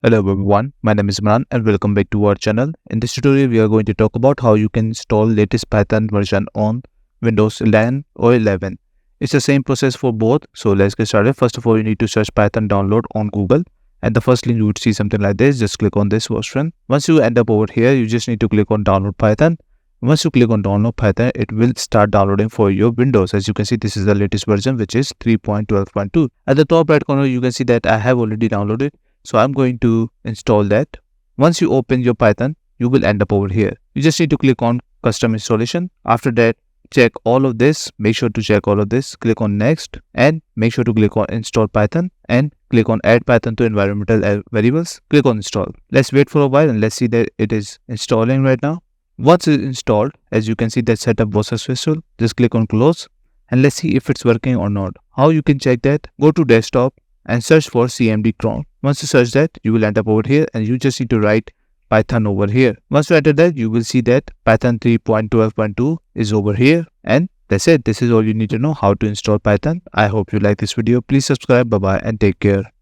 Hello everyone, my name is Imran and welcome back to our channel. In this tutorial, we are going to talk about how you can install latest Python version on Windows 11 or 11. It's the same process for both, so let's get started. First of all, you need to search Python download on Google, and the first link you would see something like this. Just click on this version. Once you end up over here, you just need to click on download Python. Once you click on download Python, it will start downloading for your Windows. As you can see, this is the latest version, which is 3.12.2. At the top right corner, you can see that I have already downloaded. So I'm going to install that. Once you open your Python, you will end up over here. You just need to click on custom installation. After that, check all of this. Make sure to check all of this. Click on next and make sure to click on install Python and click on add Python to environmental variables. Click on install. Let's wait for a while and let's see that it is installing right now. Once it's installed, as you can see that setup was successful. Just click on close and let's see if it's working or not. How you can check that? Go to desktop and search for CMD cron. Once you search that, you will end up over here and you just need to write Python over here. Once you enter that, you will see that Python 3.12.2 is over here, and that's it. This is all you need to know how to install Python. I hope you like this video. Please subscribe. Bye bye and take care.